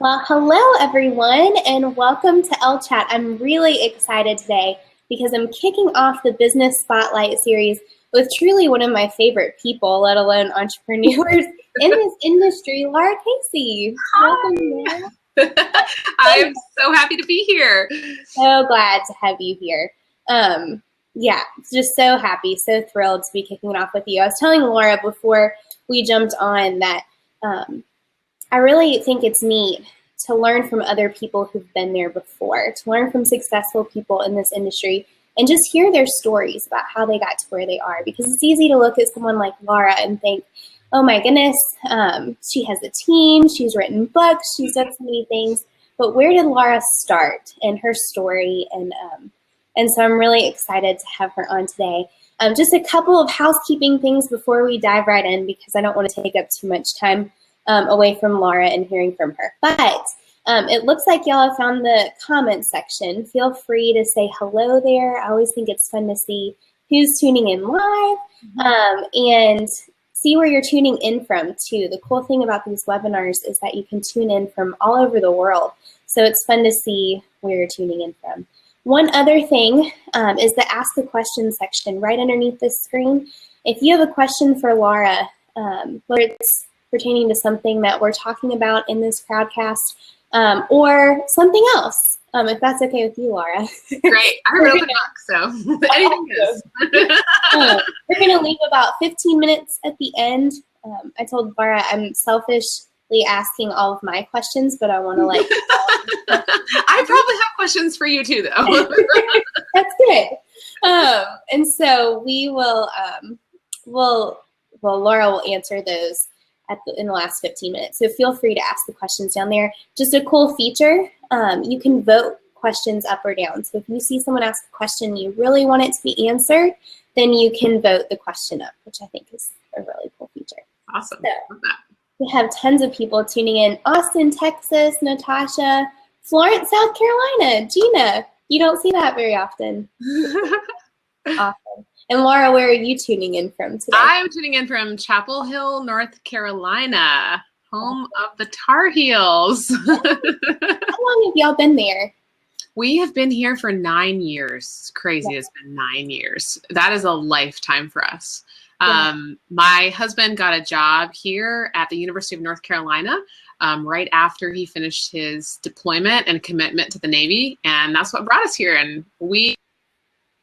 Well, hello everyone, and welcome to LChat. I'm really excited today because I'm kicking off the Business Spotlight series with truly one of my favorite people, let alone entrepreneurs in this industry, Lara Casey. Welcome, Lara. I'm so happy to be here. So glad to have you here. Yeah, just so happy, so thrilled to be kicking it off with you. I was telling Laura before we jumped on that I really think it's neat to learn from other people who've been there before, to learn from successful people in this industry and just hear their stories about how they got to where they are. Because it's easy to look at someone like Lara and think, oh my goodness, she has a team, she's written books, she's done so many things. But where did Lara start in her story? And so I'm really excited to have her on today. Just a couple of housekeeping things before we dive right in, because I don't want to take up too much time away from Lara and hearing from her. But it looks like y'all have found the comment section. Feel free to say hello there. I always think it's fun to see who's tuning in live and see where you're tuning in from too. The cool thing about these webinars is that you can tune in from all over the world. So it's fun to see where you're tuning in from. One other thing is the Ask a Question section right underneath this screen. If you have a question for Lara, whether it's pertaining to something that we're talking about in this crowdcast, or something else, if that's okay with you, Lara. Great. I'm an open book, so anything goes. We're going to leave about 15 minutes at the end. I told Lara I'm selfishly asking all of my questions, but I want to like... I probably have questions for you too, though. That's good. And so we will, Laura will answer those in the last 15 minutes. So feel free to ask the questions down there. Just a cool feature, you can vote questions up or down. So if you see someone ask a question, you really want it to be answered, then you can vote the question up, which I think is a really cool feature. Awesome. So, we have tons of people tuning in. Austin, Texas, Natasha, Florence, South Carolina, Gina. You don't see that very often. Awesome. And Laura, where are you tuning in from today? I'm tuning in from Chapel Hill, North Carolina, home of the Tar Heels. How long have y'all been there? We have been here for 9 years. It's crazy. Yeah. It's been 9 years. That is a lifetime for us. Yeah. My husband got a job here at the University of North Carolina right after he finished his deployment and commitment to the Navy. And that's what brought us here. And we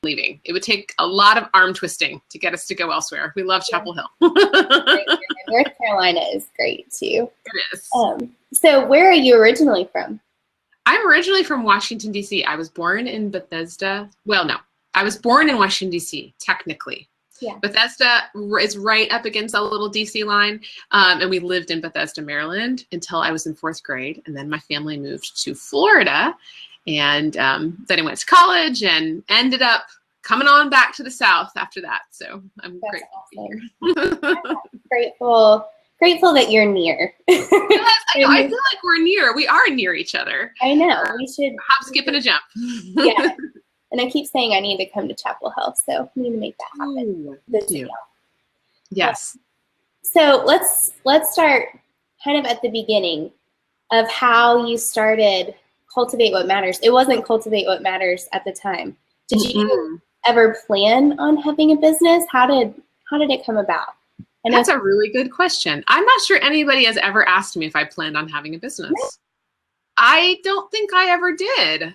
leaving. It would take a lot of arm twisting to get us to go elsewhere. We love Chapel Hill. North Carolina is great too. It is. So where are you originally from? I'm originally from Washington, D.C. I was born in Bethesda. Well, no, I was born in Washington, D.C., technically. Yeah. Bethesda is right up against a little D.C. line, and we lived in Bethesda, Maryland until I was in 4th grade, and then my family moved to Florida, and then I went to college and ended up coming on back to the South after that. So I'm grateful to be here. Grateful that you're near. Yes, I feel like we're near. We are near each other. I know. We should hop, skip, and a jump. Yeah. And I keep saying I need to come to Chapel Hill, so we need to make that happen. Yes. So let's start kind of at the beginning of how you started Cultivate What Matters. It wasn't Cultivate What Matters at the time. Did you ever plan on having a business? How did it come about? That's a really good question. I'm not sure anybody has ever asked me if I planned on having a business. Really? I don't think I ever did.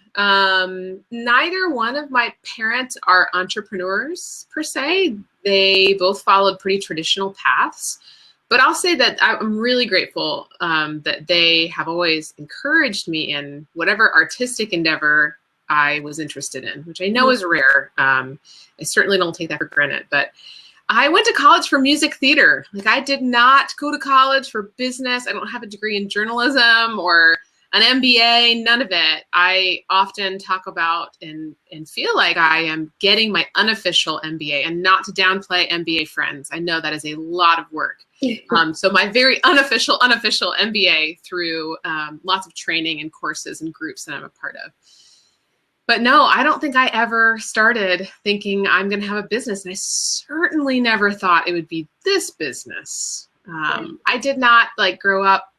Neither one of my parents are entrepreneurs per se. They both followed pretty traditional paths. But I'll say that I'm really grateful that they have always encouraged me in whatever artistic endeavor I was interested in, which I know is rare. I certainly don't take that for granted. But I went to college for music theater. Like, I did not go to college for business. I don't have a degree in journalism or an MBA, none of it. I often talk about and feel like I am getting my unofficial MBA, and not to downplay MBA friends. I know that is a lot of work. So my very unofficial MBA through lots of training and courses and groups that I'm a part of. But no, I don't think I ever started thinking I'm going to have a business. And I certainly never thought it would be this business. I did not grow up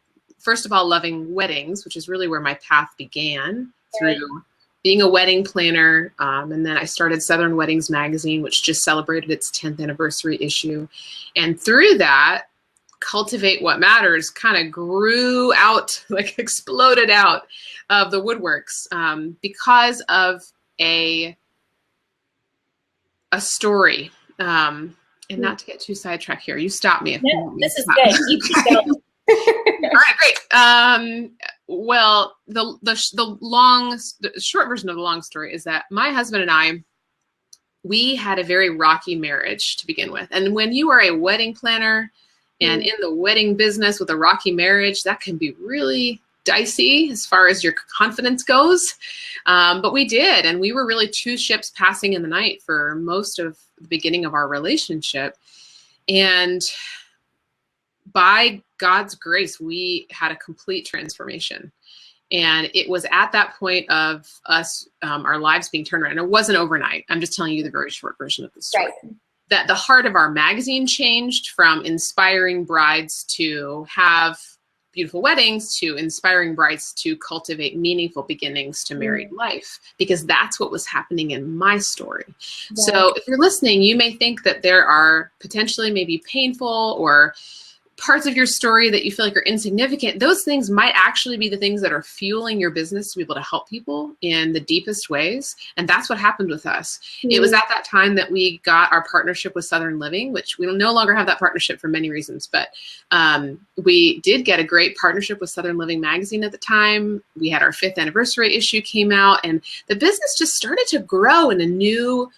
first of all, loving weddings, which is really where my path began through being a wedding planner. And then I started Southern Weddings Magazine, which just celebrated its 10th anniversary issue. And through that, Cultivate What Matters kind of grew out, like exploded out of the woodworks because of a story. And not to get too sidetracked here. You stop me. This is good. You keep going. All right, great. Well, the short version of the long story is that my husband and I, we had a very rocky marriage to begin with. And when you are a wedding planner and in the wedding business with a rocky marriage, that can be really dicey as far as your confidence goes. But we did, and we were really two ships passing in the night for most of the beginning of our relationship. And by God's grace, we had a complete transformation. And it was at that point of us, our lives being turned around. And it wasn't overnight. I'm just telling you the very short version of the story. Right. That the heart of our magazine changed from inspiring brides to have beautiful weddings to inspiring brides to cultivate meaningful beginnings to married life, because that's what was happening in my story. Yeah. So if you're listening, you may think that there are potentially maybe painful or parts of your story that you feel like are insignificant. Those things might actually be the things that are fueling your business to be able to help people in the deepest ways. And that's what happened with us. It was at that time that we got our partnership with Southern Living, which we no longer have that partnership for many reasons, but we did get a great partnership with Southern Living Magazine at the time. We had our 5th anniversary issue came out, and the business just started to grow in a new,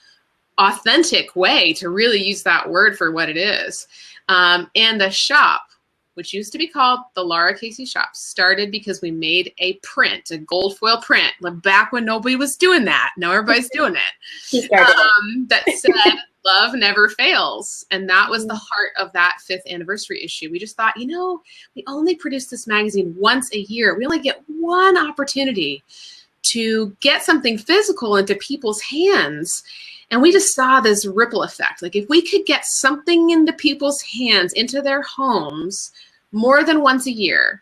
authentic way, to really use that word for what it is. And the shop, which used to be called the Lara Casey shop, started because we made a print, a gold foil print, back when nobody was doing that. Now everybody's doing it. That said, love never fails. And that was the heart of that 5th anniversary issue. We just thought, we only produce this magazine once a year. We only get one opportunity to get something physical into people's hands. And we just saw this ripple effect. Like, if we could get something into people's hands, into their homes, more than once a year,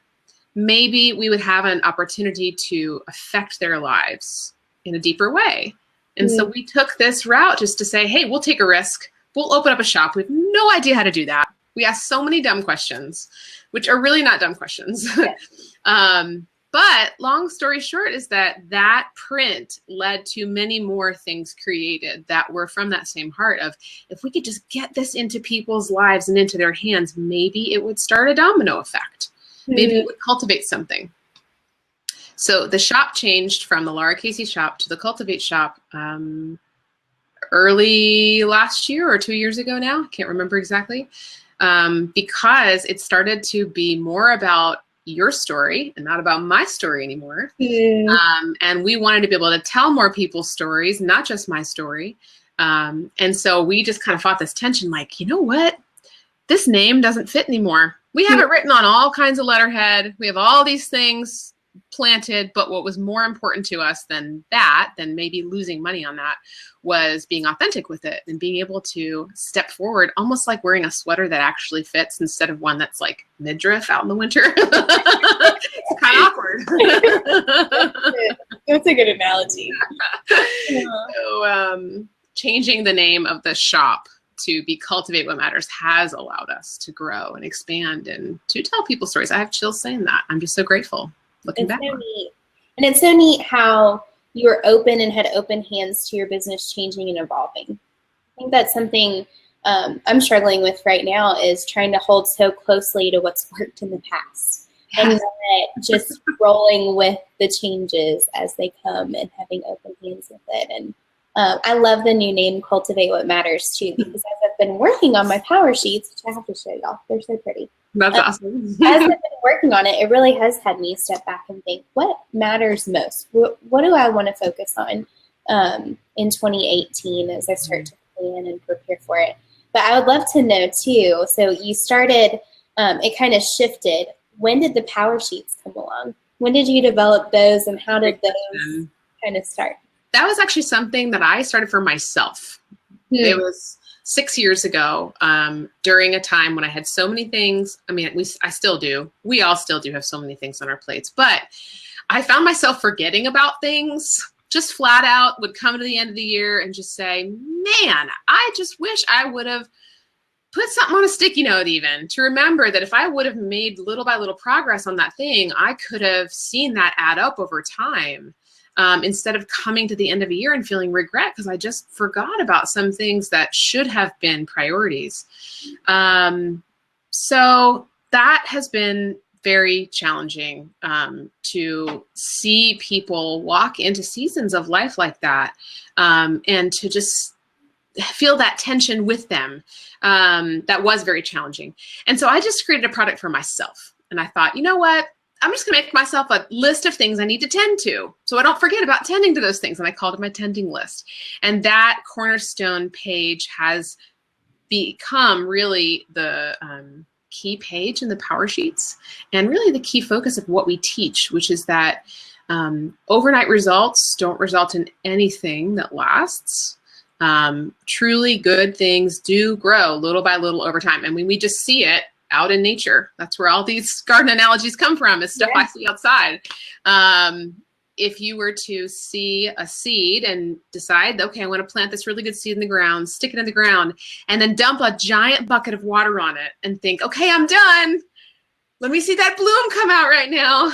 maybe we would have an opportunity to affect their lives in a deeper way. And so we took this route just to say, hey, we'll take a risk. We'll open up a shop. We have no idea how to do that. We ask so many dumb questions, which are really not dumb questions. Yes. But long story short is that print led to many more things created that were from that same heart of, if we could just get this into people's lives and into their hands, maybe it would start a domino effect. Maybe it would cultivate something. So the shop changed from the Lara Casey shop to the Cultivate shop early last year or 2 years ago now. I can't remember exactly. Because it started to be more about your story and not about my story anymore. And we wanted to be able to tell more people's stories, not just my story. And so we just kind of fought this tension, like, you know what? This name doesn't fit anymore. We have it written on all kinds of letterhead. We have all these things planted, but what was more important to us than maybe losing money on that, was being authentic with it and being able to step forward, almost like wearing a sweater that actually fits instead of one that's like midriff out in the winter. It's kind of awkward. That's a good analogy. So changing the name of the shop to be Cultivate What Matters has allowed us to grow and expand and to tell people stories. I have chills saying that. I'm just so grateful looking back. So neat. And it's so neat how you were open and had open hands to your business changing and evolving. I think that's something I'm struggling with right now, is trying to hold so closely to what's worked in the past. Yes. And not just rolling with the changes as they come and having open hands with it. And I love the new name, Cultivate What Matters, too, because as I've been working on my PowerSheets, which I have to show y'all, they're so pretty. That's awesome. As I've been working on it, it really has had me step back and think, what matters most? What do I want to focus on in 2018 as I start to plan and prepare for it? But I would love to know, too, so you started, it kind of shifted. When did the PowerSheets come along? When did you develop those, and how did those kind of start? That was actually something that I started for myself. It was 6 years ago, during a time when I had so many things. I mean, I still do. We all still do have so many things on our plates, but I found myself forgetting about things. Just flat out would come to the end of the year and just say, man, I just wish I would have put something on a sticky note even to remember that if I would have made little by little progress on that thing, I could have seen that add up over time, instead of coming to the end of a year and feeling regret because I just forgot about some things that should have been priorities. So that has been very challenging, to see people walk into seasons of life like that, and to just feel that tension with them. That was very challenging. And so I just created a product for myself. And I thought, you know what? I'm just going to make myself a list of things I need to tend to so I don't forget about tending to those things. And I called it my tending list. And that cornerstone page has become really the key page in the PowerSheets and really the key focus of what we teach, which is that overnight results don't result in anything that lasts. Truly good things do grow little by little over time. And when we just see it out in nature, that's where all these garden analogies come from, is stuff I see outside. If you were to see a seed and decide, okay, I want to plant this really good seed in the ground, stick it in the ground, and then dump a giant bucket of water on it and think, okay, I'm done. Let me see that bloom come out right now.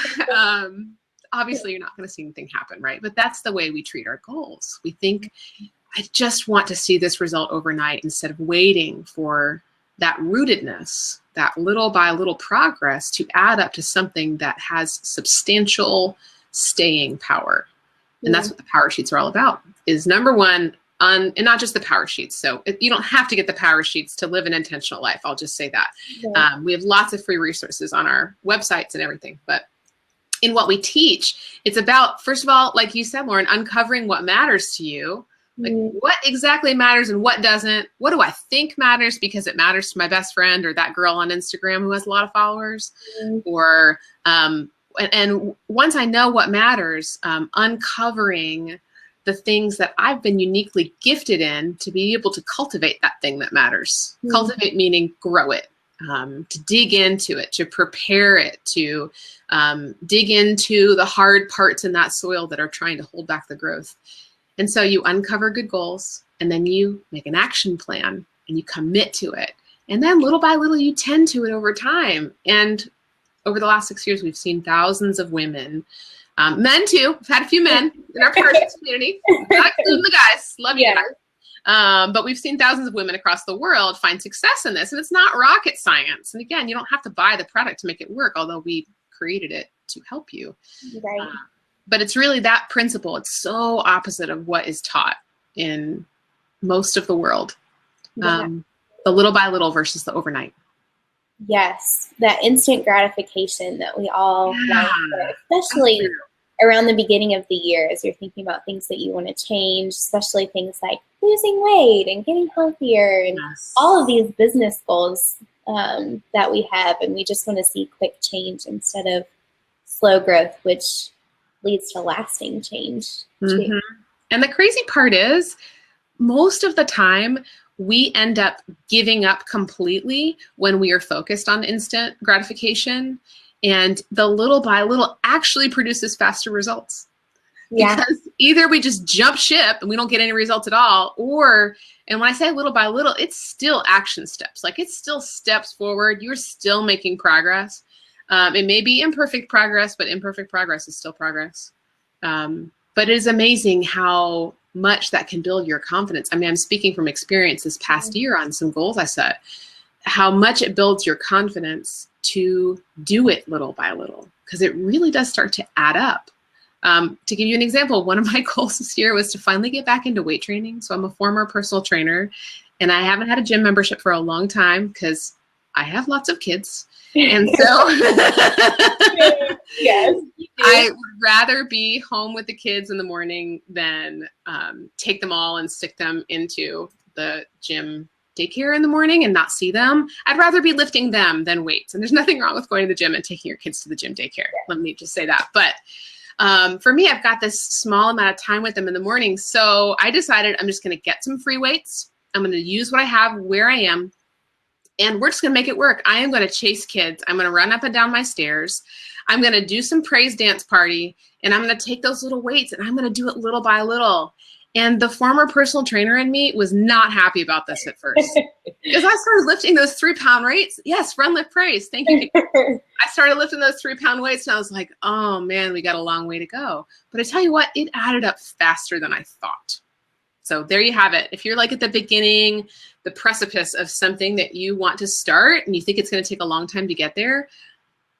Obviously, you're not going to see anything happen, right? But that's the way we treat our goals. We think, I just want to see this result overnight instead of waiting for that rootedness, that little by little progress to add up to something that has substantial staying power. And that's what the PowerSheets are all about, is number one, and not just the PowerSheets. So you don't have to get the PowerSheets to live an intentional life. I'll just say that. We have lots of free resources on our websites and everything. But in what we teach, it's about, first of all, like you said, Lauren, uncovering what matters to you. Like what exactly matters and what doesn't. What do I think matters because it matters to my best friend or that girl on Instagram who has a lot of followers? Or and once I know what matters, uncovering the things that I've been uniquely gifted in to be able to cultivate that thing that matters. Cultivate meaning grow it, to dig into it, to prepare it, to dig into the hard parts in that soil that are trying to hold back the growth. And so you uncover good goals, and then you make an action plan and you commit to it. And then little by little, you tend to it over time. And over the last 6 years, we've seen thousands of women, men too. We've had a few men in our PowerSheets community, not including the guys. Love you guys. But we've seen thousands of women across the world find success in this. And it's not rocket science. And again, you don't have to buy the product to make it work, although we created it to help you. Right. But it's really that principle. It's so opposite of what is taught in most of the world. The little by little versus the overnight. Yes, that instant gratification that we all want, especially around the beginning of the year as you're thinking about things that you want to change, especially things like losing weight and getting healthier and all of these business goals that we have. And we just want to see quick change instead of slow growth, which leads to lasting change too. And the crazy part is, most of the time, we end up giving up completely when we are focused on instant gratification, and the little by little actually produces faster results. Because either we just jump ship and we don't get any results at all, or, and when I say little by little, it's still action steps. Like it's still steps forward. You're still making progress. It may be imperfect progress, but imperfect progress is still progress. But it is amazing how much that can build your confidence. I mean, I'm speaking from experience this past year on some goals I set, how much it builds your confidence to do it little by little, because it really does start to add up. To give you an example, one of my goals this year was to finally get back into weight training. So I'm a former personal trainer, and I haven't had a gym membership for a long time because I have lots of kids. And so I would rather be home with the kids in the morning than take them all and stick them into the gym daycare in the morning and not see them. I'd rather be lifting them than weights. And there's nothing wrong with going to the gym and taking your kids to the gym daycare. Let me just say that. But for me, I've got this small amount of time with them in the morning. So I decided I'm just going to get some free weights. I'm going to use what I have where I am, and we're just going to make it work. I am going to chase kids. I'm going to run up and down my stairs. I'm going to do some praise dance party, and I'm going to take those little weights, and I'm going to do it little by little. And the former personal trainer in me was not happy about this at first. Because I started lifting those 3-pound weights. Yes, run, lift, praise. Thank you. I started lifting those 3-pound weights, and I was like, oh, man, we got a long way to go. But I tell you what, it added up faster than I thought. So there you have it. If you're like at the beginning, the precipice of something that you want to start, and you think it's going to take a long time to get there,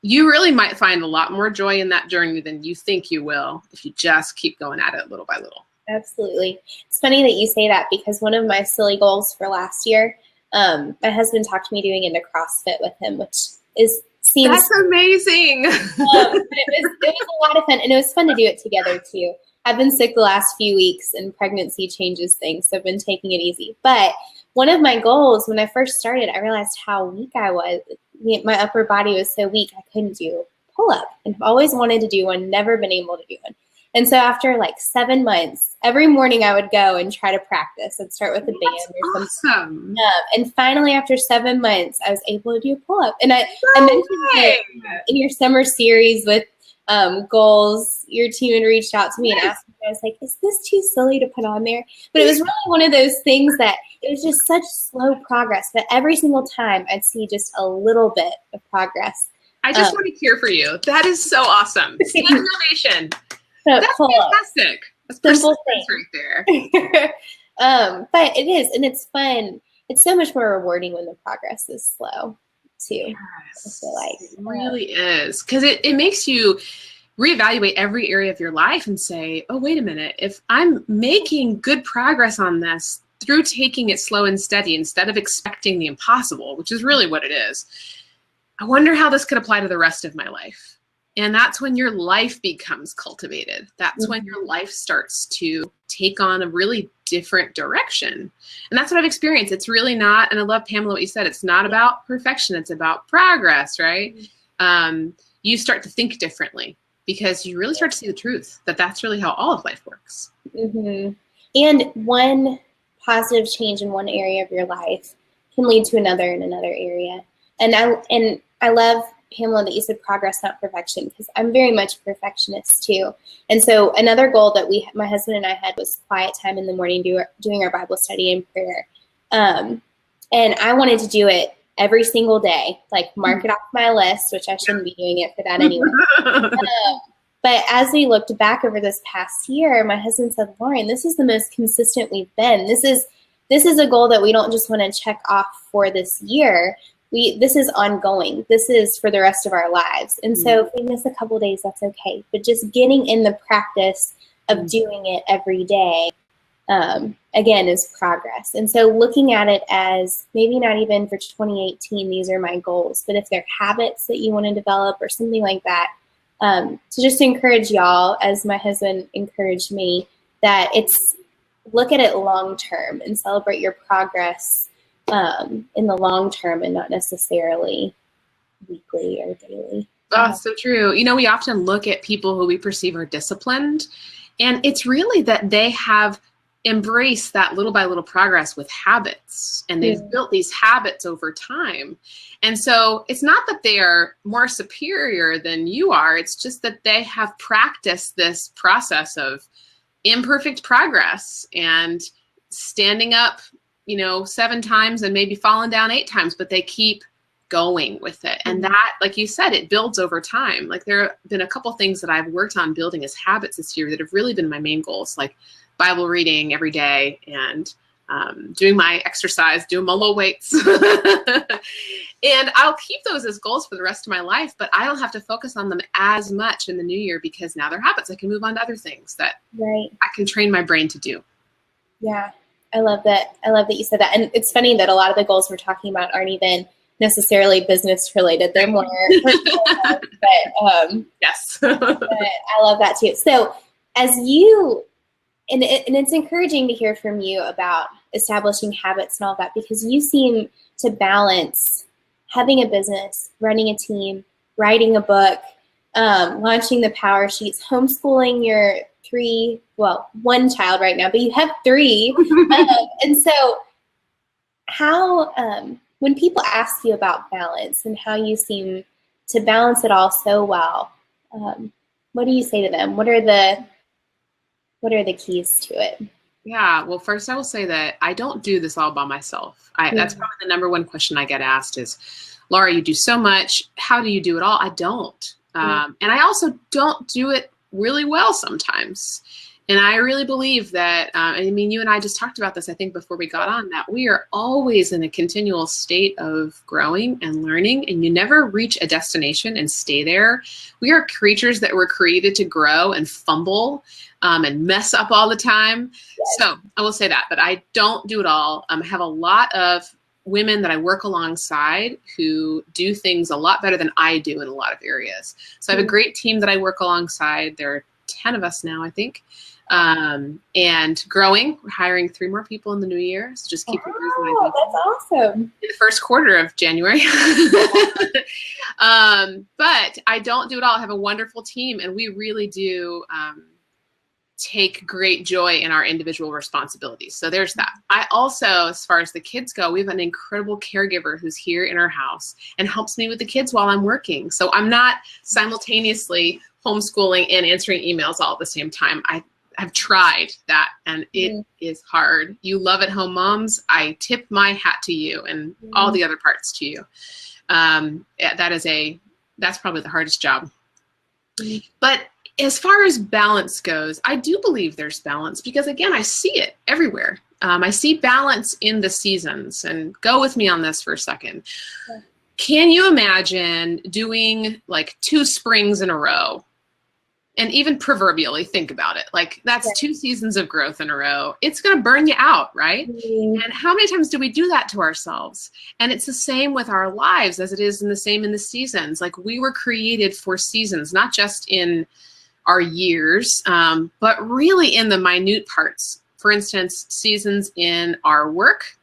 you really might find a lot more joy in that journey than you think you will if you just keep going at it little by little. Absolutely. It's funny that you say that, because one of my silly goals for last year, my husband talked me doing into CrossFit with him, which seems that's amazing. It was a lot of fun, and it was fun to do it together too. I've been sick the last few weeks, and pregnancy changes things, so I've been taking it easy. But one of my goals when I first started, I realized how weak I was. My upper body was so weak, I couldn't do pull-up, and I've always wanted to do one, never been able to do one. And so after like 7 months, every morning I would go and try to practice. I'd start with a band or something. And finally, after 7 months, I was able to do a pull-up. And I mentioned it in your summer series with goals. Your team had reached out to me and asked me, I was like, is this too silly to put on there? But it was really one of those things that it was just such slow progress. But every single time I'd see just a little bit of progress. I just want to cheer for you. That is so awesome. Innovation. That's fantastic. That's simple thing right there. But it is, and it's fun. It's so much more rewarding when the progress is slow, too. Yes, I feel like it really is, because it makes you reevaluate every area of your life and say, oh, wait a minute. If I'm making good progress on this through taking it slow and steady instead of expecting the impossible, which is really what it is, I wonder how this could apply to the rest of my life. And that's when your life becomes cultivated. That's when your life starts to take on a really different direction. And that's what I've experienced. It's really not, and I love, Pamela, what you said, it's not about perfection. It's about progress, right? You start to think differently because you really start to see the truth that that's really how all of life works. Mm-hmm. And one positive change in one area of your life can lead to another in another area. And I love, Pamela, that you said progress, not perfection, because I'm very much a perfectionist too. And so another goal that my husband and I had was quiet time in the morning, doing our Bible study and prayer. And I wanted to do it every single day, like mark it off my list, which I shouldn't be doing it for that anyway. But as we looked back over this past year, my husband said, Lauren, this is the most consistent we've been. This is a goal that we don't just want to check off for this year. This is ongoing. This is for the rest of our lives. And so if we miss a couple of days, that's okay. But just getting in the practice of doing it every day, again, is progress. And so looking at it as maybe not even for 2018, these are my goals, but if they're habits that you want to develop or something like that, to just encourage y'all, as my husband encouraged me, that it's look at it long term and celebrate your progress in the long term and not necessarily weekly or daily. Oh, so true. You know, we often look at people who we perceive are disciplined, and it's really that they have embraced that little by little progress with habits, and they've built these habits over time. And so it's not that they are more superior than you are. It's just that they have practiced this process of imperfect progress and standing up, 7 times and maybe falling down 8 times, but they keep going with it. And that, like you said, it builds over time. Like there have been a couple things that I've worked on building as habits this year that have really been my main goals, like Bible reading every day and doing my exercise, doing my low weights. And I'll keep those as goals for the rest of my life, but I don't have to focus on them as much in the new year because now they're habits. I can move on to other things that I can train my brain to do. Yeah. I love that. I love that you said that. And it's funny that a lot of the goals we're talking about aren't even necessarily business related. They're more personal, but yes. But I love that too. So as you, and it's encouraging to hear from you about establishing habits and all that, because you seem to balance having a business, running a team, writing a book, launching the PowerSheets, homeschooling your 1 child right now, but you have 3. And so how, when people ask you about balance and how you seem to balance it all so well, what do you say to them? What are the keys to it? Yeah, well, first I will say that I don't do this all by myself. That's probably the number one question I get asked is, Lara, you do so much. How do you do it all? I don't. And I also don't do it really well sometimes. And I really believe that, I mean, you and I just talked about this, I think, before we got on, that we are always in a continual state of growing and learning, and you never reach a destination and stay there. We are creatures that were created to grow and fumble and mess up all the time. Yes. So I will say that, but I don't do it all. I have a lot of women that I work alongside who do things a lot better than I do in a lot of areas. So I have a great team that I work alongside. There are 10 of us now, I think. And growing. We're hiring 3 more people in the new year. So just keep your ears wide. That's awesome. In the first quarter of January. But I don't do it all. I have a wonderful team, and we really do take great joy in our individual responsibilities. So there's that. I also, as far as the kids go, we have an incredible caregiver who's here in our house and helps me with the kids while I'm working. So I'm not simultaneously homeschooling and answering emails all at the same time. I've tried that, and it is hard. You love at home moms. I tip my hat to you, and all the other parts to you. That's probably the hardest job. But as far as balance goes, I do believe there's balance because, again, I see it everywhere. I see balance in the seasons, and go with me on this for a second. Can you imagine doing like 2 springs in a row? And even proverbially, think about it. Like, that's 2 seasons of growth in a row. It's going to burn you out, right? And how many times do we do that to ourselves? And it's the same with our lives as it is in the seasons. Like, we were created for seasons, not just in our years, but really in the minute parts. For instance, seasons in our work,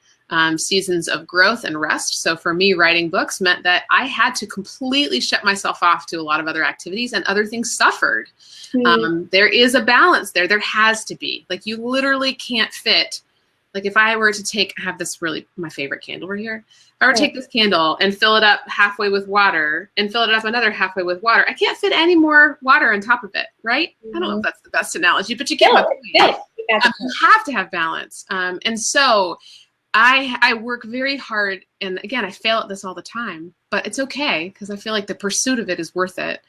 seasons of growth and rest. So for me, writing books meant that I had to completely shut myself off to a lot of other activities, and other things suffered. There is a balance there. There has to be. Like, you literally can't fit. Like, if I were to I have this really, my favorite candle right here. If I were to take this candle and fill it up halfway with water and fill it up another halfway with water, I can't fit any more water on top of it, right? I don't know if that's the best analogy, but you get my point. You have to have balance. And so I work very hard, and again, I fail at this all the time, but it's okay because I feel like the pursuit of it is worth it.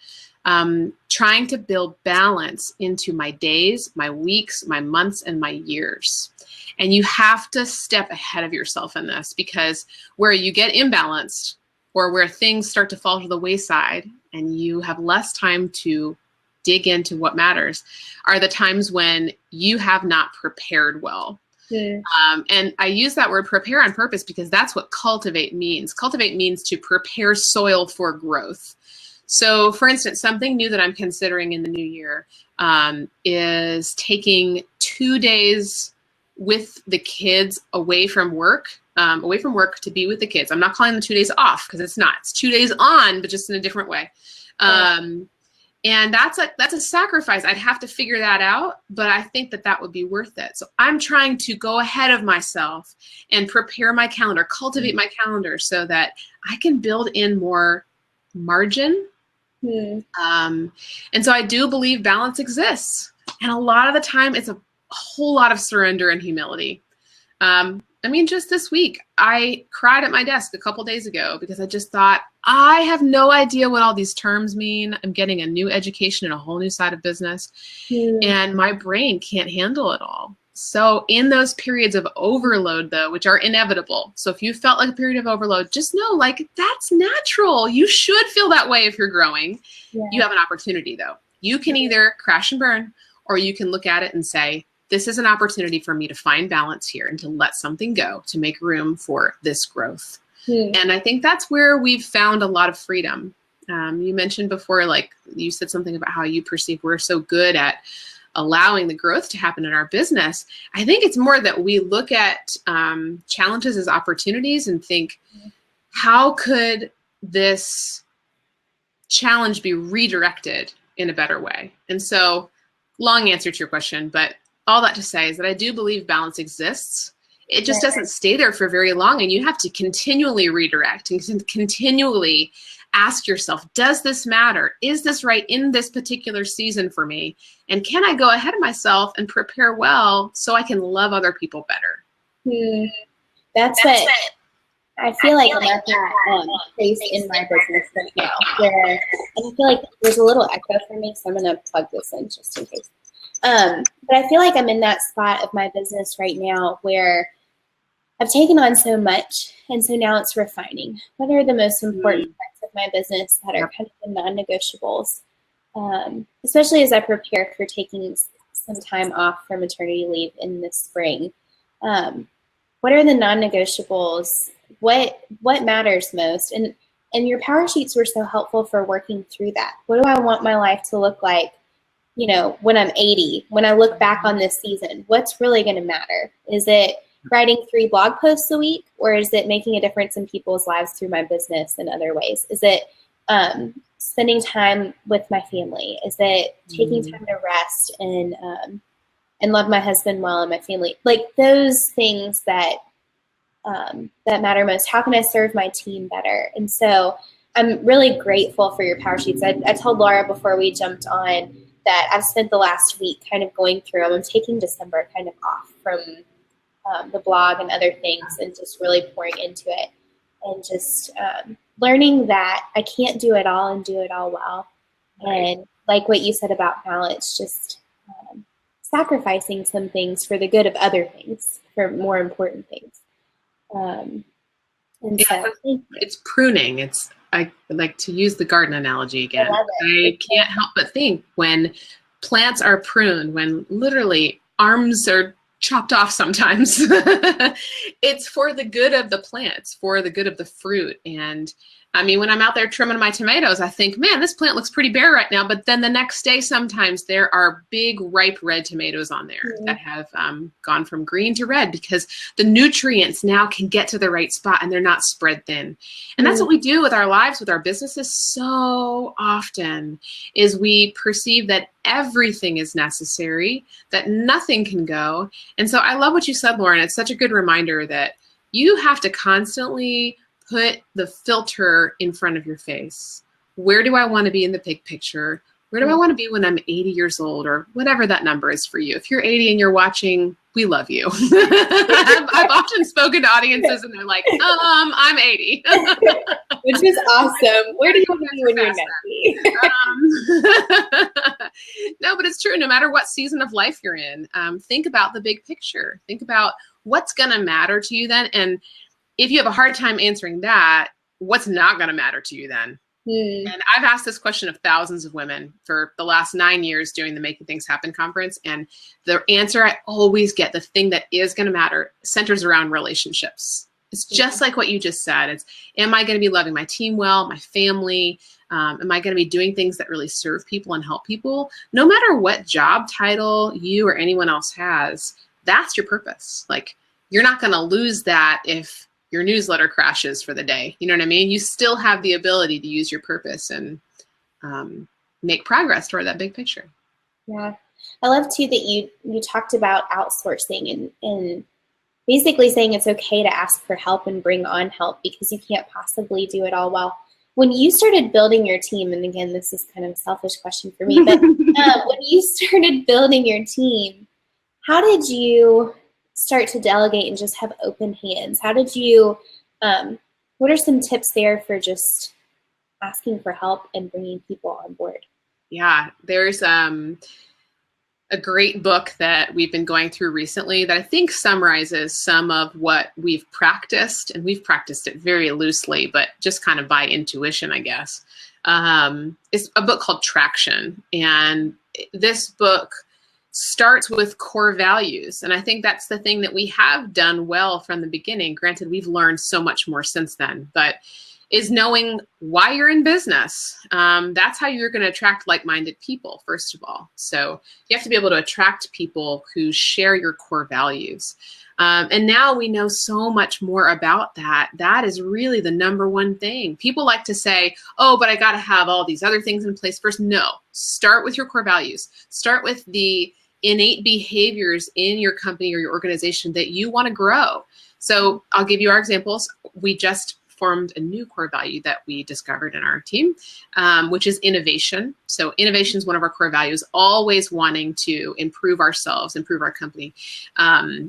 Trying to build balance into my days, my weeks, my months, and my years. And you have to step ahead of yourself in this, because where you get imbalanced or where things start to fall to the wayside and you have less time to dig into what matters are the times when you have not prepared well. And I use that word prepare on purpose because that's what cultivate means. Cultivate means to prepare soil for growth. So, for instance, something new that I'm considering in the new year is taking 2 days with the kids away from work to be with the kids. I'm not calling them 2 days off because it's not. It's 2 days on, but just in a different way. And that's a sacrifice. I'd have to figure that out, but I think that would be worth it. So I'm trying to go ahead of myself and prepare my calendar, cultivate my calendar so that I can build in more margin. And so I do believe balance exists. And a lot of the time it's a whole lot of surrender and humility. I mean, just this week, I cried at my desk a couple days ago because I just thought, I have no idea what all these terms mean. I'm getting a new education and a whole new side of business, and my brain can't handle it all. So in those periods of overload, though, which are inevitable. So if you felt like a period of overload, just know, like, that's natural. You should feel that way if you're growing. You have an opportunity, though. You can either crash and burn, or you can look at it and say, this is an opportunity for me to find balance here and to let something go to make room for this growth. And I think that's where we've found a lot of freedom. You mentioned before, like, you said something about how you perceive we're so good at allowing the growth to happen in our business. I think it's more that we look at challenges as opportunities and think, how could this challenge be redirected in a better way? And so, long answer to your question, but all that to say is that I do believe balance exists. it just doesn't stay there for very long. And you have to continually redirect and continually ask yourself, does this matter? Is this right in this particular season for me? And can I go ahead of myself and prepare well so I can love other people better? That's what I feel like I'm at that place in my business right now, where and I feel like there's a little echo for me, so I'm going to plug this in just in case. But I feel like I'm in that spot of my business right now where I've taken on so much, and so now it's refining. What are the most important parts of my business that are kind of the non-negotiables, especially as I prepare for taking some time off for maternity leave in the spring. What are the non-negotiables? What matters most? And your PowerSheets were so helpful for working through that. What do I want my life to look like, you know, when I'm 80, when I look back on this season? What's really going to matter? Is it writing 3 blog posts a week, or is it making a difference in people's lives through my business in other ways? Is it spending time with my family? Is it taking time to rest and love my husband well and my family? Like those things that that matter most. How can I serve my team better? And so I'm really grateful for your PowerSheets. I told Lara before we jumped on that I've spent the last week kind of going through them. I'm taking December kind of off from the blog and other things, and just really pouring into it, and just learning that I can't do it all and do it all well. And like what you said about balance, just sacrificing some things for the good of other things, for more important things. And so it's pruning. I like to use the garden analogy again. I can't help but think when plants are pruned, when literally arms are chopped off sometimes, it's for the good of the plants, for the good of the fruit. And I mean, when I'm out there trimming my tomatoes, I think, man, this plant looks pretty bare right now. But then the next day, sometimes there are big, ripe red tomatoes on there that have gone from green to red, because the nutrients now can get to the right spot and they're not spread thin. And that's what we do with our lives, with our businesses so often, is we perceive that everything is necessary, that nothing can go. And so I love what you said, Lauren. It's such a good reminder that you have to constantly put the filter in front of your face. Where do I want to be in the big picture? Where do I want to be when I'm 80 years old, or whatever that number is for you? If you're 80 and you're watching, we love you. I've often spoken to audiences and they're like, I'm 80. Which is awesome. Where do you want to be when you're 90? No, but it's true. No matter what season of life you're in, think about the big picture. Think about what's going to matter to you then. And if you have a hard time answering that, what's not going to matter to you then? And I've asked this question of thousands of women for the last 9 years doing the Making Things Happen conference. And the answer I always get, the thing that is going to matter, centers around relationships. It's just like what you just said. It's, am I going to be loving my team well, my family? Am I going to be doing things that really serve people and help people? No matter what job title you or anyone else has, that's your purpose. Like, you're not going to lose that if your newsletter crashes for the day. You know what I mean? You still have the ability to use your purpose and make progress toward that big picture. Yeah. I love too that you talked about outsourcing and basically saying it's okay to ask for help and bring on help because you can't possibly do it all well. When you started building your team, and again, this is kind of a selfish question for me, but when you started building your team, how did you start to delegate and just have open hands? How did you, what are some tips there for just asking for help and bringing people on board? Yeah, there's a great book that we've been going through recently that I think summarizes some of what we've practiced, and we've practiced it very loosely, but just kind of by intuition, I guess. It's a book called Traction, and this book starts with core values. And I think that's the thing that we have done well from the beginning. Granted, we've learned so much more since then, but is knowing why you're in business. That's how you're going to attract like-minded people, first of all. So you have to be able to attract people who share your core values. And now we know so much more about that. That is really the number one thing. People like to say, oh, but I got to have all these other things in place first. No, start with your core values. Start with the innate behaviors in your company or your organization that you want to grow. So I'll give you our examples. We just formed a new core value that we discovered in our team, which is innovation. So innovation is one of our core values, always wanting to improve ourselves, improve our company.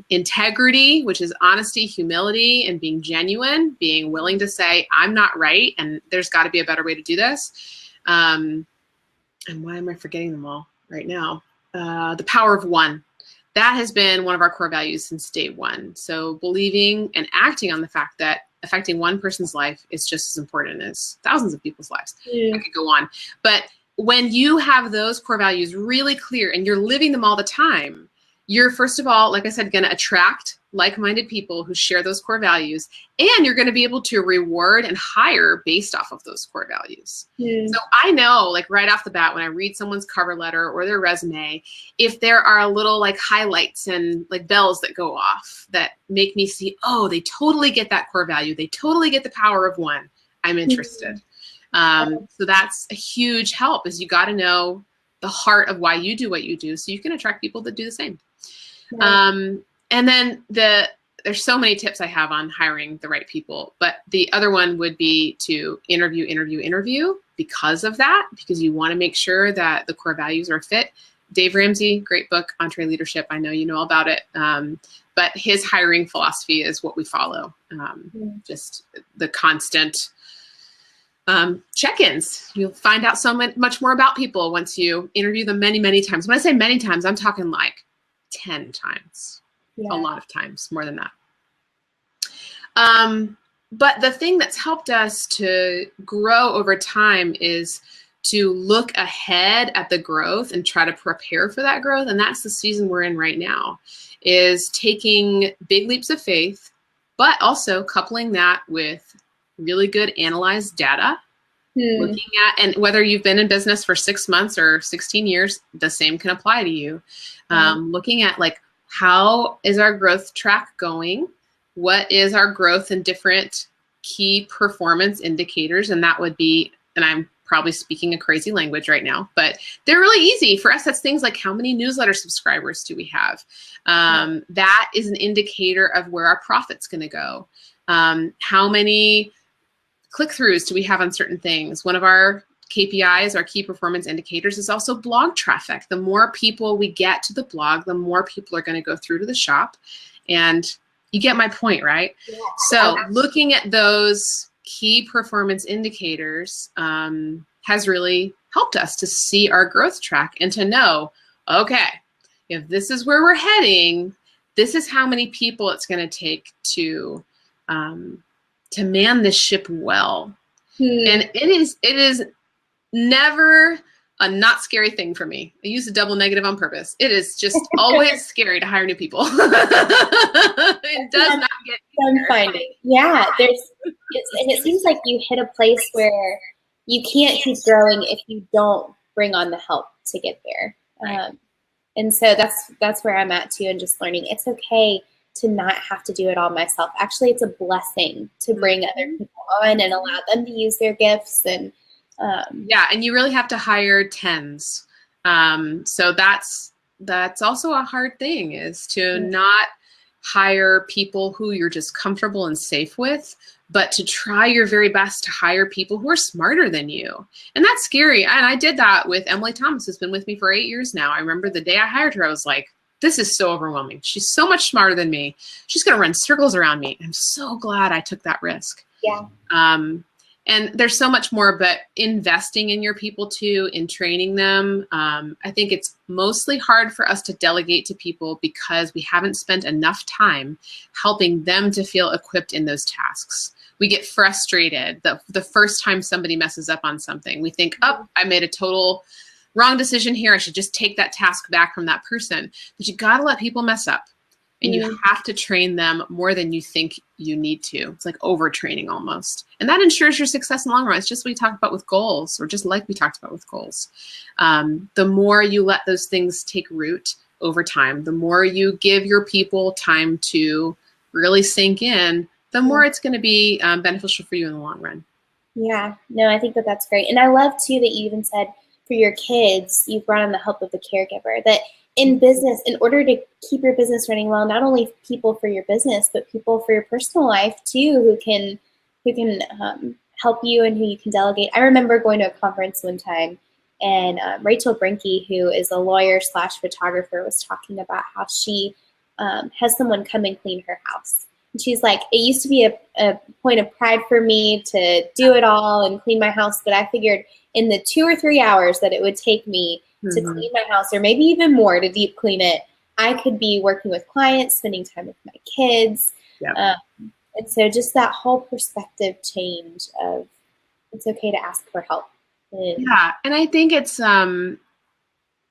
Integrity, which is honesty, humility, and being genuine, being willing to say, I'm not right, and there's got to be a better way to do this. And why am I forgetting them all right now? The power of one. That has been one of our core values since day one. So believing and acting on the fact that affecting one person's life is just as important as thousands of people's lives. I could go on. But when you have those core values really clear and you're living them all the time, you're, first of all, like I said, going to attract like-minded people who share those core values, and you're going to be able to reward and hire based off of those core values. So I know, like right off the bat, when I read someone's cover letter or their resume, if there are little like highlights and like bells that go off that make me see, oh, they totally get that core value. They totally get the power of one. I'm interested. So that's a huge help, is you got to know the heart of why you do what you do so you can attract people that do the same. And then there's so many tips I have on hiring the right people, but the other one would be to interview because of that, because you want to make sure that the core values are fit. Dave Ramsey, great book, Entre Leadership. I know you know all about it. But his hiring philosophy is what we follow. Just the constant check-ins. You'll find out so much more about people once you interview them many, many times. When I say many times, I'm talking like 10 times. A lot of times, more than that. But the thing that's helped us to grow over time is to look ahead at the growth and try to prepare for that growth. And that's the season we're in right now, is taking big leaps of faith, but also coupling that with really good analyzed data. Looking at, and whether you've been in business for 6 months or 16 years, the same can apply to you. Looking at like, how is our growth track going? What is our growth in different key performance indicators? And that would be, and I'm probably speaking a crazy language right now, but they're really easy. For us, that's things like, how many newsletter subscribers do we have? That is an indicator of where our profit's going to go. How many click-throughs do we have on certain things? One of our KPIs, our key performance indicators, is also blog traffic. The more people we get to the blog, the more people are going to go through to the shop. And you get my point, right? Yeah. So looking at those key performance indicators has really helped us to see our growth track and to know, okay, if this is where we're heading, this is how many people it's going to take to man this ship well. And it is never a not scary thing for me. I use a double negative on purpose. It is just always scary to hire new people. It does not get easier. I'm finding. Yeah, and it seems like you hit a place where you can't keep growing if you don't bring on the help to get there. Right. And so that's where I'm at too, and just learning it's okay to not have to do it all myself. Actually, it's a blessing to bring other people on and allow them to use their gifts. And yeah, and you really have to hire tens. So that's also a hard thing, is to not hire people who you're just comfortable and safe with, but to try your very best to hire people who are smarter than you. And that's scary. And I did that with Emily Thomas, who's been with me for 8 years now. I remember the day I hired her, I was like, this is so overwhelming. She's so much smarter than me. She's going to run circles around me. I'm so glad I took that risk. Yeah. And there's so much more, but investing in your people too, in training them. I think it's mostly hard for us to delegate to people because we haven't spent enough time helping them to feel equipped in those tasks. We get frustrated the first time somebody messes up on something. We think, oh, I made a total wrong decision here. I should just take that task back from that person. But you got to let people mess up. And you have to train them more than you think you need to. It's like overtraining almost. And that ensures your success in the long run. It's just what we talked about with goals, or just like we talked about with goals. The more you let those things take root over time, the more you give your people time to really sink in, the more it's going to be beneficial for you in the long run. Yeah, no, I think that's great. And I love too that you even said for your kids, you've brought in the help of the caregiver, that in business, in order to keep your business running well, not only people for your business, but people for your personal life too, who can help you and who you can delegate. I remember going to a conference one time, and Rachel Brinke, who is a lawyer / photographer, was talking about how she has someone come and clean her house. And she's like, it used to be a point of pride for me to do it all and clean my house, but I figured in the 2 or 3 hours that it would take me to clean my house, or maybe even more to deep clean it, I could be working with clients, spending time with my kids. Yep. And so just that whole perspective change of it's okay to ask for help. And I think it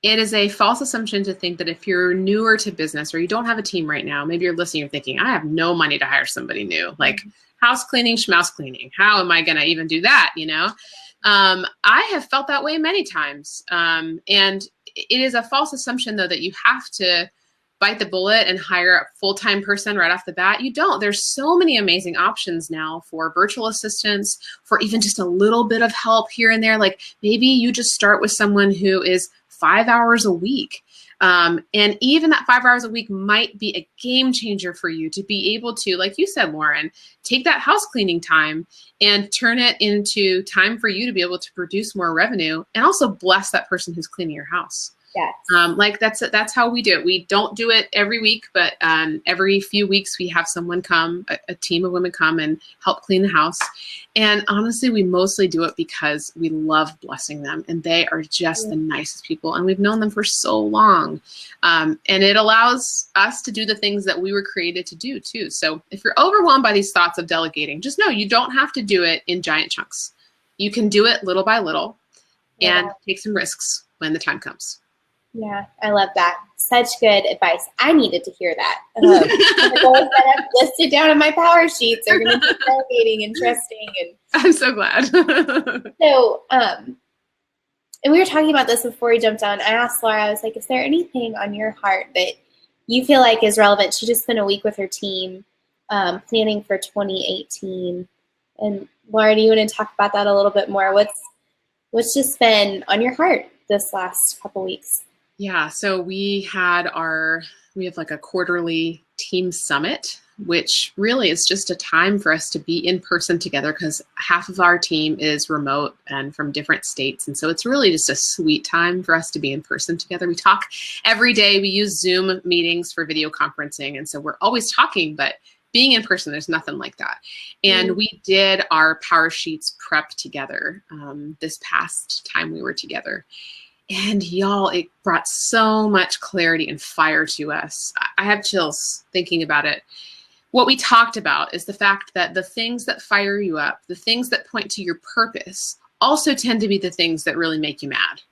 is a false assumption to think that if you're newer to business or you don't have a team right now, maybe you're listening, you're thinking, I have no money to hire somebody new, like house cleaning, schmouse cleaning. How am I going to even do that? I have felt that way many times. And it is a false assumption, though, that you have to bite the bullet and hire a full-time person right off the bat. You don't. There's so many amazing options now for virtual assistants, for even just a little bit of help here and there. Like maybe you just start with someone who is 5 hours a week. And even that 5 hours a week might be a game changer for you to be able to, like you said, Lauren, take that house cleaning time and turn it into time for you to be able to produce more revenue and also bless that person who's cleaning your house. Yes. Like that's how we do it. We don't do it every week, but every few weeks we have someone come, a team of women come and help clean the house. And honestly, we mostly do it because we love blessing them, and they are just the nicest people, and we've known them for so long. And it allows us to do the things that we were created to do too. So if you're overwhelmed by these thoughts of delegating, just know you don't have to do it in giant chunks. You can do it little by little and take some risks when the time comes. Yeah, I love that. Such good advice. I needed to hear that. The goals that I've listed down in my PowerSheets are going to be delegating and trusting. And I'm so glad. So, and we were talking about this before we jumped on. I asked Lara, I was like, is there anything on your heart that you feel like is relevant? She just spent a week with her team planning for 2018. And Lara, do you want to talk about that a little bit more? What's just been on your heart this last couple weeks? Yeah, so we have like a quarterly team summit, which really is just a time for us to be in person together because half of our team is remote and from different states. And so it's really just a sweet time for us to be in person together. We talk every day. We use Zoom meetings for video conferencing. And so we're always talking, but being in person, there's nothing like that. And we did our PowerSheets prep together this past time we were together. And y'all, it brought so much clarity and fire to us. I have chills thinking about it. What we talked about is the fact that the things that fire you up, the things that point to your purpose, also tend to be the things that really make you mad.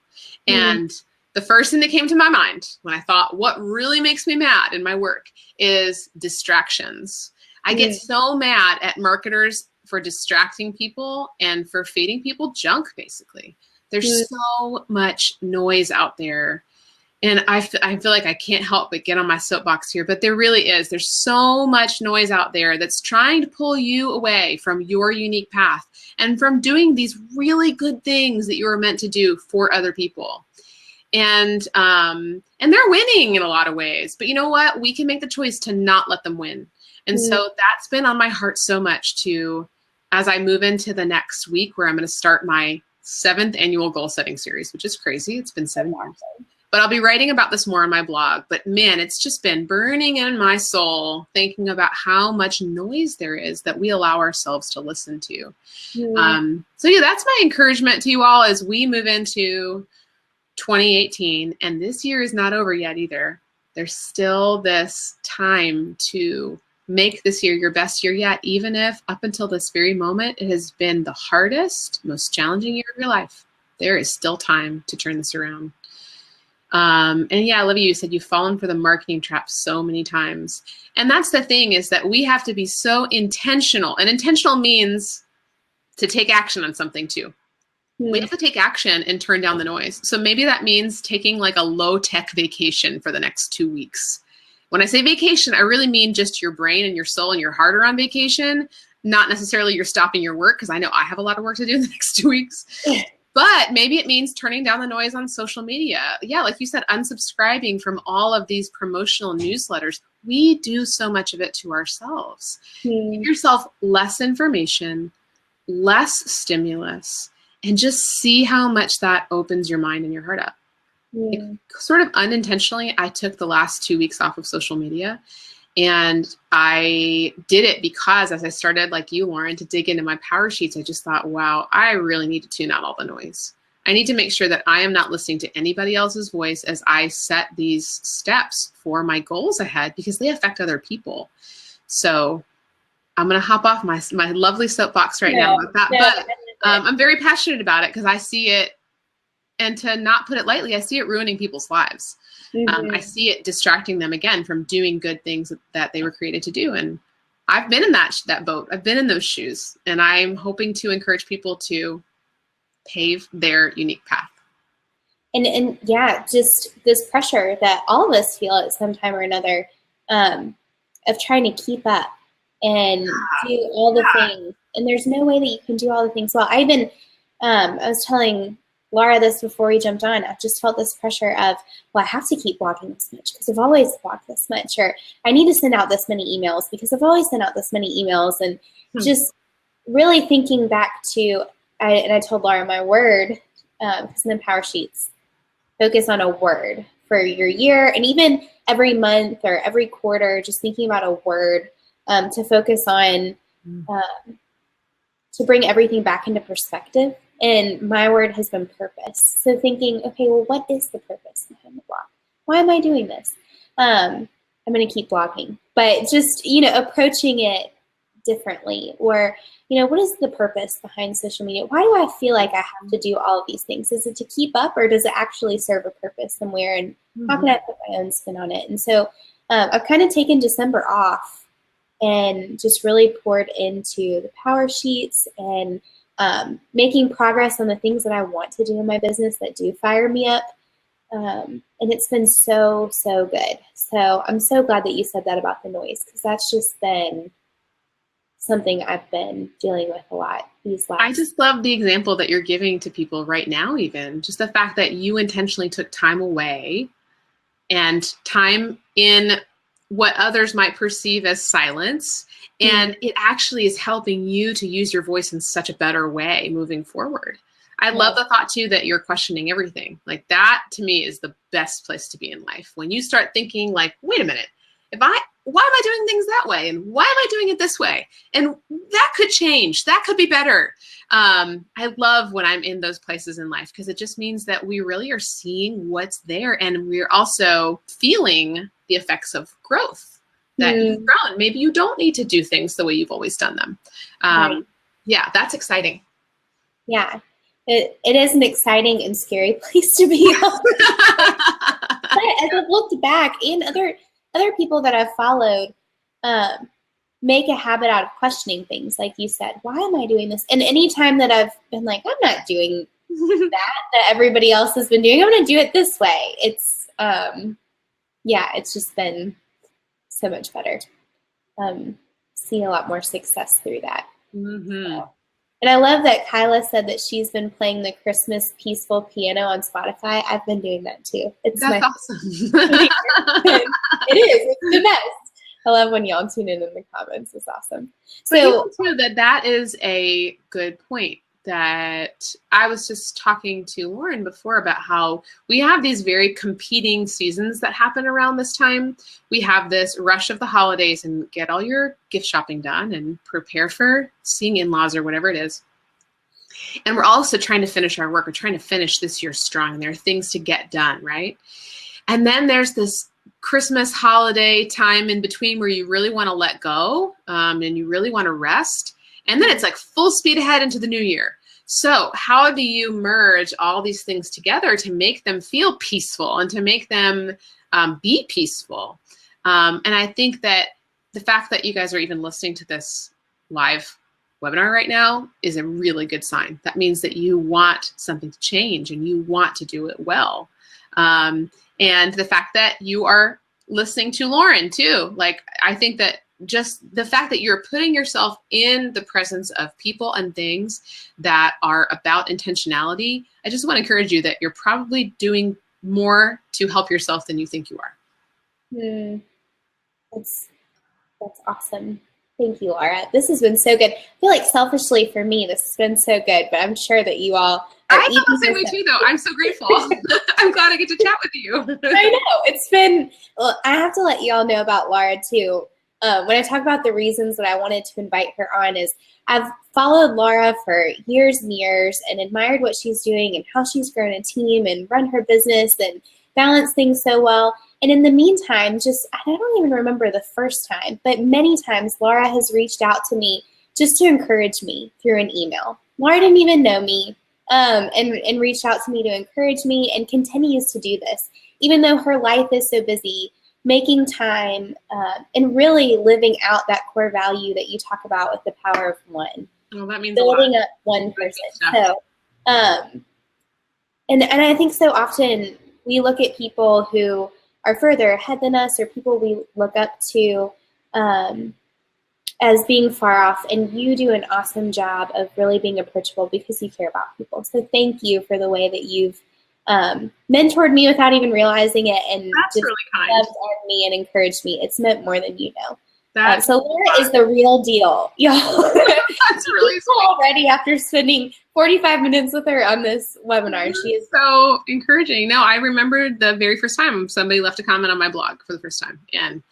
And the first thing that came to my mind when I thought, what really makes me mad in my work is distractions. I get so mad at marketers for distracting people and for feeding people junk, basically. There's so much noise out there. And I feel like I can't help but get on my soapbox here, but there really is. There's so much noise out there that's trying to pull you away from your unique path and from doing these really good things that you were meant to do for other people. And they're winning in a lot of ways. But you know what? We can make the choice to not let them win. And so that's been on my heart so much too, as I move into the next week where I'm going to start my 7th annual goal setting series, which is crazy. It's been 7 years. But I'll be writing about this more on my blog. But man, it's just been burning in my soul thinking about how much noise there is that we allow ourselves to listen to. So yeah, that's my encouragement to you all as we move into 2018. And this year is not over yet either. There's still this time to make this year your best year yet, even if up until this very moment, it has been the hardest, most challenging year of your life. There is still time to turn this around. And yeah, Olivia, you said you've fallen for the marketing trap so many times. And that's the thing, is that we have to be so intentional. And intentional means to take action on something too. We have to take action and turn down the noise. So maybe that means taking like a low-tech vacation for the next 2 weeks. When I say vacation, I really mean just your brain and your soul and your heart are on vacation, not necessarily you're stopping your work, because I know I have a lot of work to do in the next 2 weeks. But maybe it means turning down the noise on social media. Yeah, like you said, unsubscribing from all of these promotional newsletters. We do so much of it to ourselves. Give yourself less information, less stimulus, and just see how much that opens your mind and your heart up. Like, sort of unintentionally, I took the last 2 weeks off of social media. And I did it because as I started, like you, Lauren, to dig into my PowerSheets, I just thought, wow, I really need to tune out all the noise. I need to make sure that I am not listening to anybody else's voice as I set these steps for my goals ahead, because they affect other people. So I'm going to hop off my lovely soapbox right now about that. But I'm very passionate about it because I see it, and to not put it lightly, I see it ruining people's lives. I see it distracting them again from doing good things that they were created to do. And I've been in that boat. I've been in those shoes, and I'm hoping to encourage people to pave their unique path. And yeah, just this pressure that all of us feel at some time or another, of trying to keep up and do all the things. And there's no way that you can do all the things well. I was telling Lara this before we jumped on. I've just felt this pressure of, well, I have to keep blogging this much because I've always blogged this much, or I need to send out this many emails because I've always sent out this many emails. And just really thinking back to, I told Lara my word, because in the PowerSheets, focus on a word for your year, and even every month or every quarter, just thinking about a word to focus on, to bring everything back into perspective. And my word has been purpose. So thinking, okay, well, what is the purpose behind the blog? Why am I doing this? I'm going to keep blogging, but just, approaching it differently. Or, what is the purpose behind social media? Why do I feel like I have to do all of these things? Is it to keep up, or does it actually serve a purpose somewhere? And how can I put my own spin on it? And so I've kind of taken December off and just really poured into the PowerSheets and making progress on the things that I want to do in my business that do fire me up. And it's been so, so good. So I'm so glad that you said that about the noise, because that's just been something I've been dealing with a lot these last. I just love the example that you're giving to people right now, even just the fact that you intentionally took time away, and time in what others might perceive as silence. And it actually is helping you to use your voice in such a better way moving forward. I love the thought too that you're questioning everything. Like, that to me is the best place to be in life. When you start thinking like, wait a minute, why am I doing things that way? And why am I doing it this way? And that could change. That could be better. I love when I'm in those places in life, because it just means that we really are seeing what's there, and we're also feeling the effects of growth. That you've grown. Maybe you don't need to do things the way you've always done them. Yeah, that's exciting. Yeah, it is an exciting and scary place to be. But as I've looked back, and other people that I've followed make a habit out of questioning things. Like you said, why am I doing this? And anytime that I've been like, I'm not doing that everybody else has been doing, I'm going to do it this way. It's, it's just been so much better. Seeing a lot more success through that. So. And I love that Kyla said that she's been playing the Christmas peaceful piano on Spotify. I've been doing that too. That's awesome. It is. It's the best. I love when y'all tune in the comments. It's awesome. So too, that is a good point. That I was just talking to Lauren before about how we have these very competing seasons that happen around this time. We have this rush of the holidays and get all your gift shopping done and prepare for seeing in-laws or whatever it is. And we're also trying to finish our work. We're trying to finish this year strong, and there are things to get done, right? And then there's this Christmas holiday time in between where you really want to let go and you really want to rest. And then it's like full speed ahead into the new year. So how do you merge all these things together to make them feel peaceful and to make them be peaceful? And I think that the fact that you guys are even listening to this live webinar right now is a really good sign. That means that you want something to change and you want to do it well. And the fact that you are listening to Lauren too, like, I think that just the fact that you're putting yourself in the presence of people and things that are about intentionality, I just want to encourage you that you're probably doing more to help yourself than you think you are. That's awesome. Thank you, Lara. This has been so good. I feel like selfishly for me, this has been so good, but I'm sure that you all I feel the same way too, though. I'm so grateful. I'm glad I get to chat with you. I know. It's been, well, I have to let you all know about Lara too. When I talk about the reasons that I wanted to invite her on is I've followed Lara for years and years and admired what she's doing and how she's grown a team and run her business and balance things so well. And in the meantime, I don't even remember the first time, but many times Lara has reached out to me just to encourage me through an email. Lara didn't even know me and reached out to me to encourage me and continues to do this. Even though her life is so busy, making time and really living out that core value that you talk about with the power of one. Well, that means building up one person. So, and I think so often we look at people who are further ahead than us or people we look up to as being far off, and you do an awesome job of really being approachable because you care about people. So thank you for the way that you've mentored me without even realizing it, and that's just really kind. loved on me and encouraged me. It's meant more than you know. So Lara is the real deal, y'all. That's really sweet. Already after spending 45 minutes with her on this webinar. She is so encouraging. No, I remember the very first time somebody left a comment on my blog for the first time. And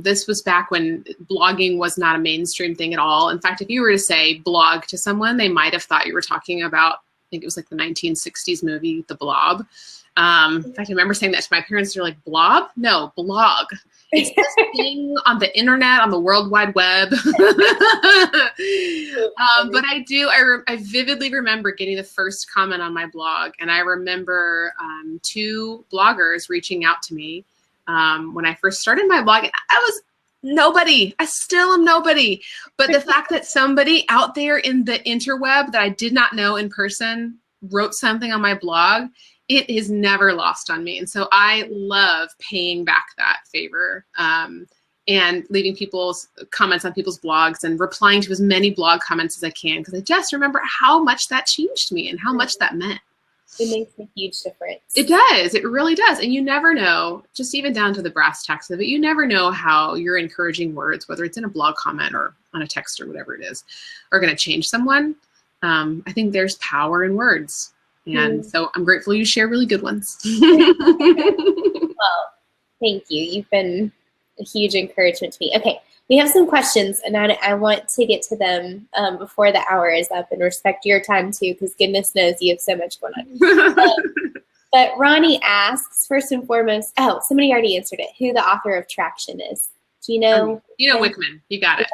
this was back when blogging was not a mainstream thing at all. In fact, if you were to say blog to someone, they might have thought you were talking about, I think it was like the 1960s movie, The Blob. In fact, I remember saying that to my parents. They're like, blob? No, blog. It's this thing on the internet, on the World Wide Web. But I vividly remember getting the first comment on my blog. And I remember 2 bloggers reaching out to me when I first started my blog. And I was nobody. I still am nobody. But the fact that somebody out there in the interweb that I did not know in person wrote something on my blog, it is never lost on me. And so I love paying back that favor and leaving people's comments on people's blogs and replying to as many blog comments as I can, because I just remember how much that changed me and how much that meant. It makes a huge difference. It does. It really does. And you never know, just even down to the brass tacks of it, you never know how your encouraging words, whether it's in a blog comment or on a text or whatever it is, are going to change someone. I think there's power in words. And so I'm grateful you share really good ones. Well, thank you. You've been a huge encouragement to me. Okay, we have some questions, and I want to get to them before the hour is up and respect your time too, because goodness knows you have so much going on. But Ronnie asks, first and foremost, somebody already answered it, who the author of Traction is. Do you know? Wickman. You got it.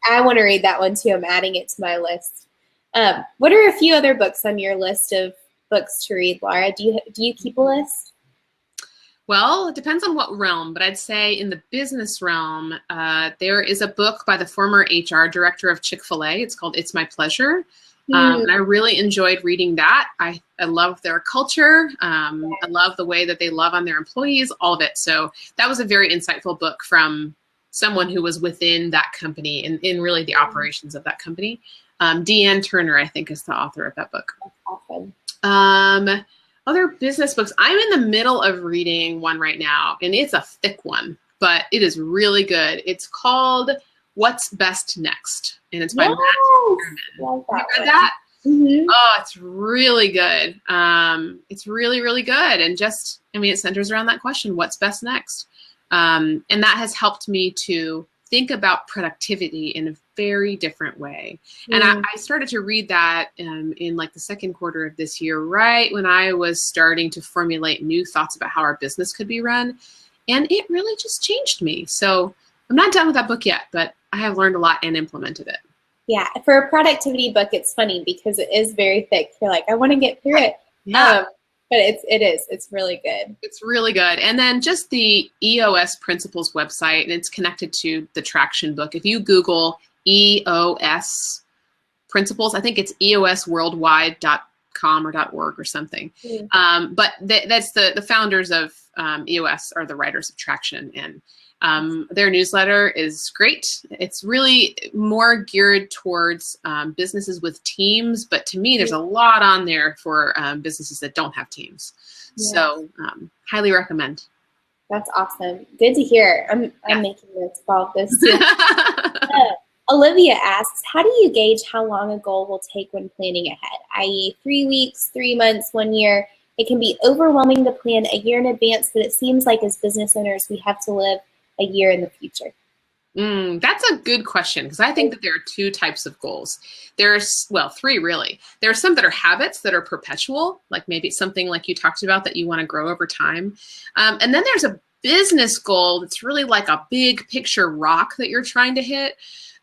I want to read that one too. I'm adding it to my list. What are a few other books on your list of books to read, Lara? Do you keep a list? Well, it depends on what realm, but I'd say in the business realm, there is a book by the former HR director of Chick-fil-A. It's called It's My Pleasure. And I really enjoyed reading that. I love their culture. I love the way that they love on their employees, all of it. So that was a very insightful book from someone who was within that company and in really the operations of that company. Deanne Turner, I think, is the author of that book. That's awesome. Other business books. I'm in the middle of reading one right now, and it's a thick one, but it is really good. It's called What's Best Next, and it's by Matt Sherman. You read that? Mm-hmm. Oh, it's really good. It's really, really good. And it centers around that question, what's best next? And that has helped me to think about productivity in a very different way. And I started to read that in like the second quarter of this year, right when I was starting to formulate new thoughts about how our business could be run. And it really just changed me. So I'm not done with that book yet, but I have learned a lot and implemented it. Yeah, for a productivity book, it's funny because it is very thick. You're like, I want to get through it. Yeah. But it's really good. It's really good. And then just the EOS Principles website, and it's connected to the Traction book. If you Google EOS Principles, I think it's eosworldwide.com or .org or something. But that's the founders of EOS are the writers of Traction. And Their newsletter is great. It's really more geared towards businesses with teams, but to me, there's a lot on there for businesses that don't have teams. Yeah. So highly recommend. That's awesome. Good to hear. I'm making notes about this too. Olivia asks, how do you gauge how long a goal will take when planning ahead? I.e., 3 weeks, 3 months, 1 year. It can be overwhelming to plan a year in advance, but it seems like as business owners, we have to live a year in the future. That's a good question, because I think that there are 2 types of goals. There's, well, 3 really. There are some that are habits that are perpetual, like maybe it's something like you talked about that you want to grow over time. And then there's a business goal that's really like a big picture rock that you're trying to hit.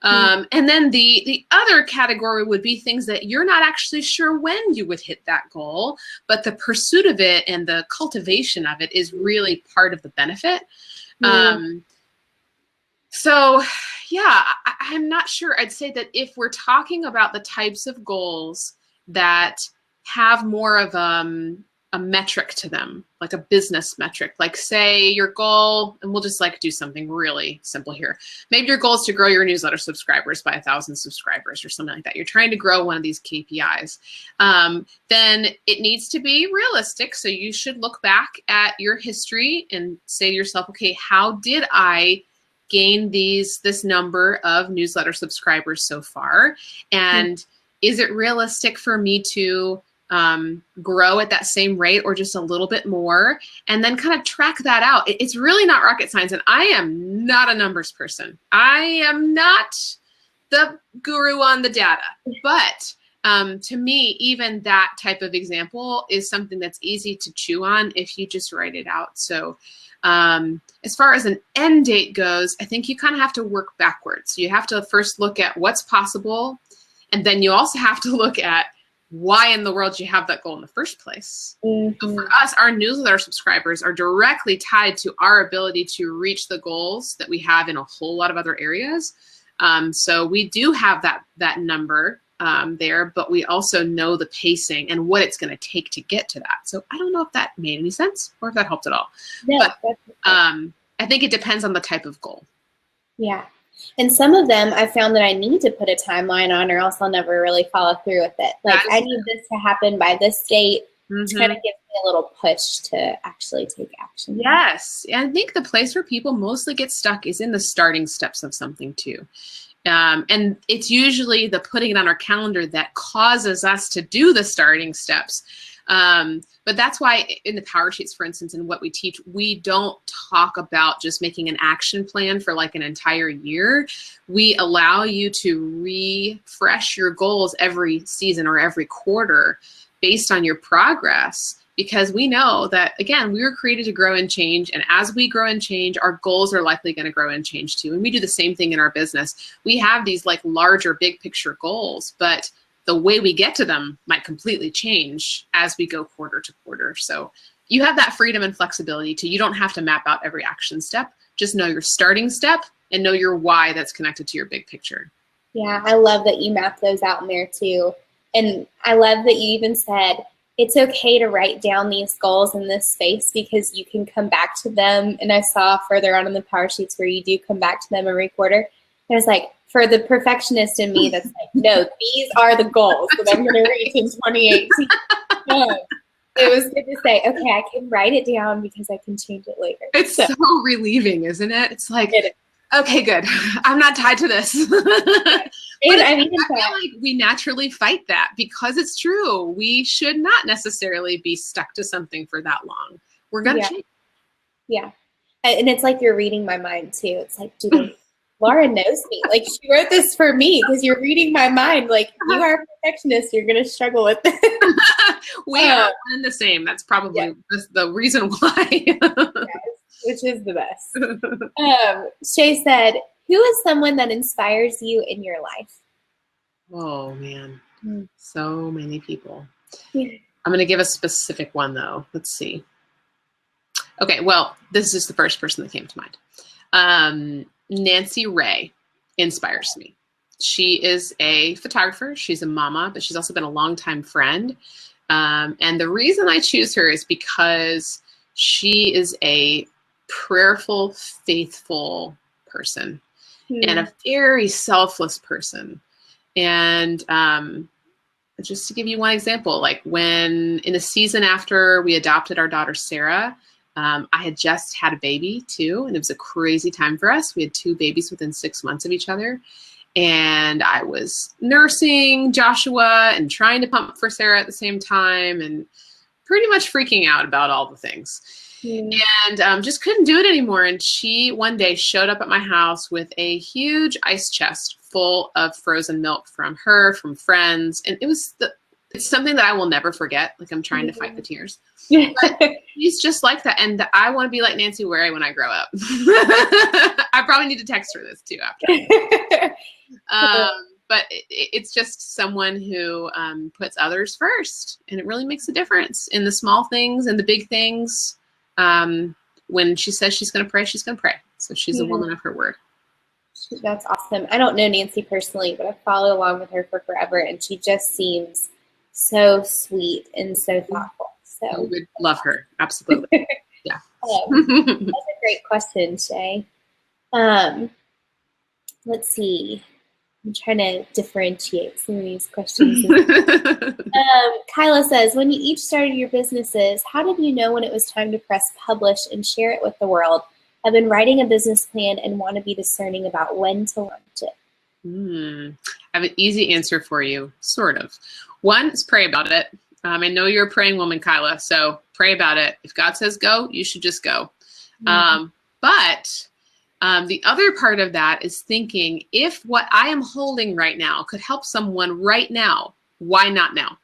And then the other category would be things that you're not actually sure when you would hit that goal, but the pursuit of it and the cultivation of it is really part of the benefit. So yeah, I'm not sure. I'd say that if we're talking about the types of goals that have more of a metric to them, like a business metric, like say your goal, and we'll just like do something really simple here. Maybe your goal is to grow your newsletter subscribers by 1,000 subscribers or something like that. You're trying to grow one of these KPIs. Then it needs to be realistic. So you should look back at your history and say to yourself, okay, how did I gain this number of newsletter subscribers so far? And is it realistic for me to grow at that same rate or just a little bit more, and then kind of track that out? It's really not rocket science, and I am not a numbers person. I am not the guru on the data, but to me, even that type of example is something that's easy to chew on if you just write it out. So as far as an end date goes, I think you kind of have to work backwards. You have to first look at what's possible, and then you also have to look at why in the world you have that goal in the first place. So for us, our newsletter subscribers are directly tied to our ability to reach the goals that we have in a whole lot of other areas. So we do have that number there, but we also know the pacing and what it's going to take to get to that. So I don't know if that made any sense or if that helped at all. Yeah, but I think it depends on the type of goal. Yeah. And some of them I found that I need to put a timeline on, or else I'll never really follow through with it. Like I need this to happen by this date to kind of give me a little push to actually take action. Yes. And I think the place where people mostly get stuck is in the starting steps of something too. And it's usually the putting it on our calendar that causes us to do the starting steps. But that's why in the PowerSheets, for instance, and what we teach, we don't talk about just making an action plan for like an entire year. We allow you to refresh your goals every season or every quarter based on your progress, because we know that, again, we were created to grow and change. And as we grow and change, our goals are likely going to grow and change too. And we do the same thing in our business. We have these like larger, big picture goals, but the way we get to them might completely change as we go quarter to quarter. So you have that freedom and flexibility you don't have to map out every action step. Just know your starting step and know your why that's connected to your big picture. Yeah, I love that you map those out in there too. And I love that you even said it's okay to write down these goals in this space because you can come back to them. And I saw further on in the PowerSheets where you do come back to them every quarter. And it's like, for the perfectionist in me, that's like, no, these are the goals that I'm going to reach in 2018. It was good to say, okay, I can write it down because I can change it later. It's so relieving, isn't it? It's like, okay, good. I'm not tied to this. But I feel like we naturally fight that because it's true. We should not necessarily be stuck to something for that long. We're going to change. Yeah. And it's like you're reading my mind too. It's like, Lara knows me. Like, she wrote this for me because you're reading my mind. Like, you are a perfectionist. You're going to struggle with it. We are in the same. That's probably the reason why. Yes, which is the best. Shay said, who is someone that inspires you in your life? Oh, man. So many people. I'm going to give a specific one, though. Let's see. Okay, well, this is the first person that came to mind. Nancy Ray inspires me. She is a photographer. She's a mama, but she's also been a longtime friend. And the reason I choose her is because she is a prayerful, faithful person and a very selfless person. And just to give you one example, like when in the season after we adopted our daughter, Sarah, I had just had a baby too. And it was a crazy time for us. We had 2 babies within 6 months of each other. And I was nursing Joshua and trying to pump for Sarah at the same time and pretty much freaking out about all the things. And just couldn't do it anymore. And she one day showed up at my house with a huge ice chest full of frozen milk from her, from friends. And it's something that I will never forget. Like I'm trying to fight the tears. But she's just like that. And I want to be like Nancy Wary when I grow up. I probably need to text her this too after. But it's just someone who puts others first. And it really makes a difference in the small things and the big things. When she says she's going to pray, she's going to pray. So she's a woman of her word. That's awesome. I don't know Nancy personally, but I follow along with her for forever. And she just seems so sweet and so thoughtful. So I would love her. Absolutely. Yeah. That's a great question, Shay. Let's see. I'm trying to differentiate some of these questions. Kyla says, when you each started your businesses, how did you know when it was time to press publish and share it with the world? I've been writing a business plan and want to be discerning about when to launch it. I have an easy answer for you, sort of. One is pray about it. I know you're a praying woman, Kyla, so pray about it. If God says go, you should just go. But the other part of that is thinking, if what I am holding right now could help someone right now, why not now?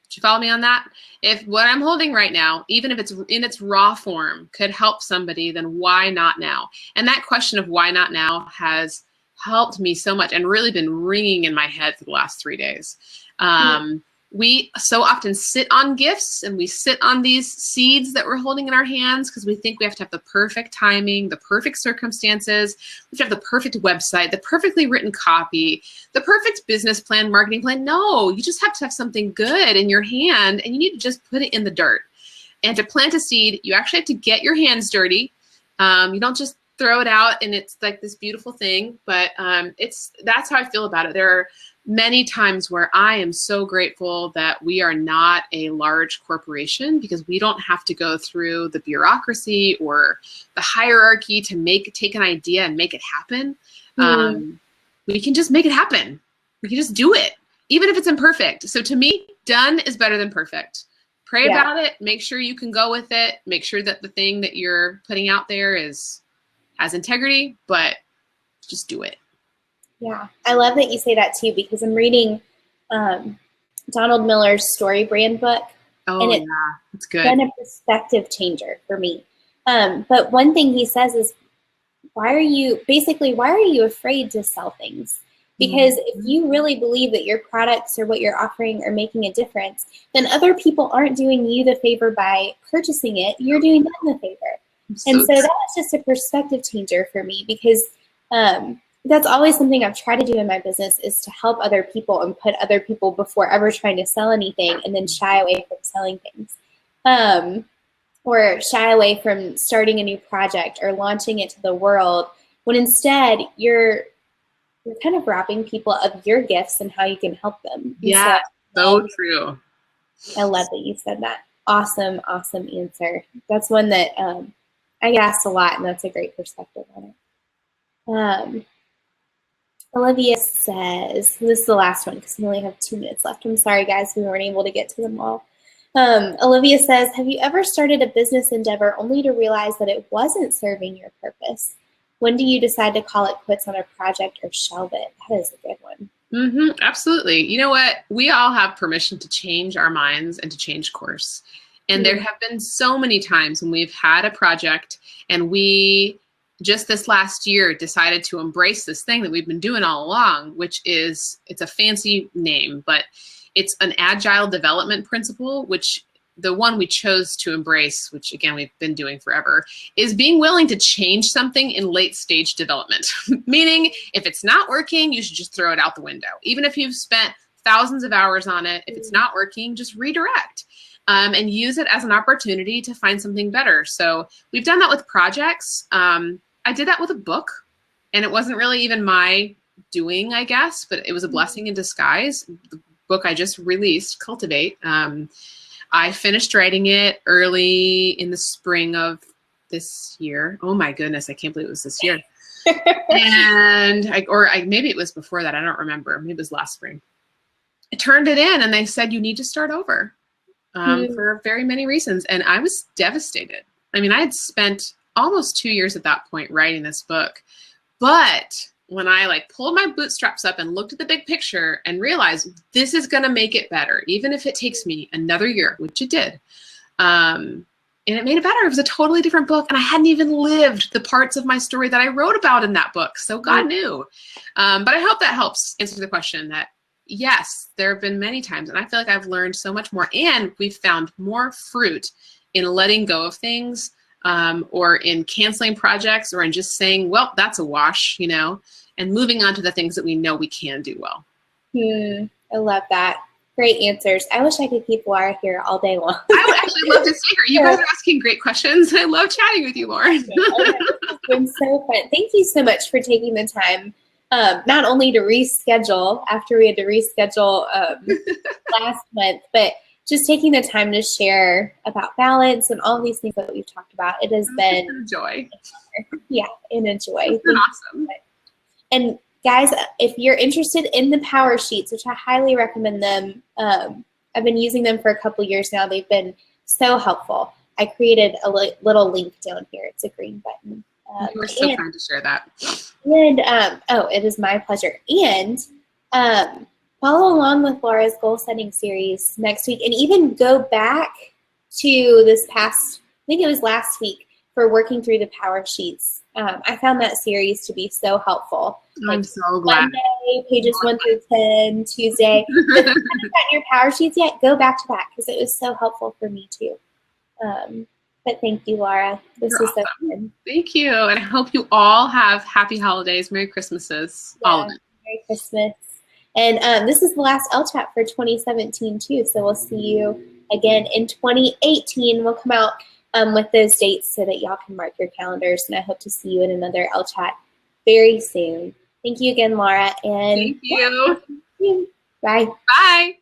Did you follow me on that? If what I'm holding right now, even if it's in its raw form, could help somebody, then why not now? And that question of why not now has helped me so much and really been ringing in my head for the last 3 days. We so often sit on gifts and we sit on these seeds that we're holding in our hands because we think we have to have the perfect timing, the perfect circumstances, we have to have the perfect website, the perfectly written copy, the perfect business plan, marketing plan. No, you just have to have something good in your hand and you need to just put it in the dirt. And to plant a seed, you actually have to get your hands dirty. You don't just throw it out and it's like this beautiful thing, but that's how I feel about it. There are many times where I am so grateful that we are not a large corporation because we don't have to go through the bureaucracy or the hierarchy to take an idea and make it happen. We can just make it happen. We can just do it, even if it's imperfect. So to me, done is better than perfect. Pray about it. Make sure you can go with it. Make sure that the thing that you're putting out there has integrity, but just do it. Yeah, I love that you say that too, because I'm reading Donald Miller's Story Brand book. And it's good. Been a perspective changer for me. But one thing he says is, why are you afraid to sell things? Because if you really believe that your products or what you're offering are making a difference, then other people aren't doing you the favor by purchasing it. You're doing them the favor. And so that's just a perspective changer for me, because that's always something I've tried to do in my business, is to help other people and put other people before ever trying to sell anything, and then shy away from selling things. Or shy away from starting a new project or launching it to the world, when instead you're kind of robbing people of your gifts and how you can help them. Yeah, so true. I love that you said that. Awesome, awesome answer. That's one that I get asked a lot, and that's a great perspective on it. Olivia says, this is the last one because we only have 2 minutes left. I'm sorry, guys, we weren't able to get to them all. Olivia says, have you ever started a business endeavor only to realize that it wasn't serving your purpose? When do you decide to call it quits on a project or shelve it? That is a good one. Absolutely. You know what? We all have permission to change our minds and to change course. And there have been so many times when we've had a project and we just this last year decided to embrace this thing that we've been doing all along, which is, it's a fancy name, but it's an agile development principle, which the one we chose to embrace, which again, we've been doing forever, is being willing to change something in late stage development. Meaning if it's not working, you should just throw it out the window. Even if you've spent thousands of hours on it, if it's not working, just redirect. and use it as an opportunity to find something better. So we've done that with projects. I did that with a book, and it wasn't really even my doing, I guess, but it was a blessing in disguise. The book I just released, Cultivate, I finished writing it early in the spring of this year. Oh my goodness, I can't believe it was this year. And maybe it was before that. I don't remember. Maybe it was last spring. I turned it in and they said, you need to start over for very many reasons. And I was devastated. I mean, I had spent almost 2 years at that point writing this book. But when I pulled my bootstraps up and looked at the big picture and realized this is going to make it better, even if it takes me another year, which it did. And it made it better. It was a totally different book. And I hadn't even lived the parts of my story that I wrote about in that book. So God knew. But I hope that helps answer the question that, yes, there have been many times. And I feel like I've learned so much more. And we've found more fruit in letting go of things or in canceling projects or in just saying, well, that's a wash, and moving on to the things that we know we can do well. I love that. Great answers. I wish I could keep Lara here all day long. I would actually love to see her. You guys are asking great questions. I love chatting with you, Lauren. It's been so fun. Thank you so much for taking the time, not only to reschedule after we had to reschedule last month, but just taking the time to share about balance and all these things that we've talked about. It has been a joy. Yeah, and a joy. It's been awesome. And guys, if you're interested in the PowerSheets, which I highly recommend them, I've been using them for a couple years now. They've been so helpful. I created a little link down here. It's a green button. You were so kind to share that. And it is my pleasure. And follow along with Lara's goal setting series next week, and even go back to this past, I think it was last week, for working through the PowerSheets. I found that series to be so helpful. I'm so glad. Monday, pages 1 through 10, Tuesday. If you haven't gotten your PowerSheets yet, go back to that because it was so helpful for me too. But thank you, Lara. This is so fun. Thank you. And I hope you all have happy holidays, Merry Christmases, all of it. Merry Christmas. And this is the last LChat for 2017 too. So we'll see you again in 2018. We'll come out with those dates so that y'all can mark your calendars. And I hope to see you in another LChat very soon. Thank you again, Lara. And thank you. Bye. Bye.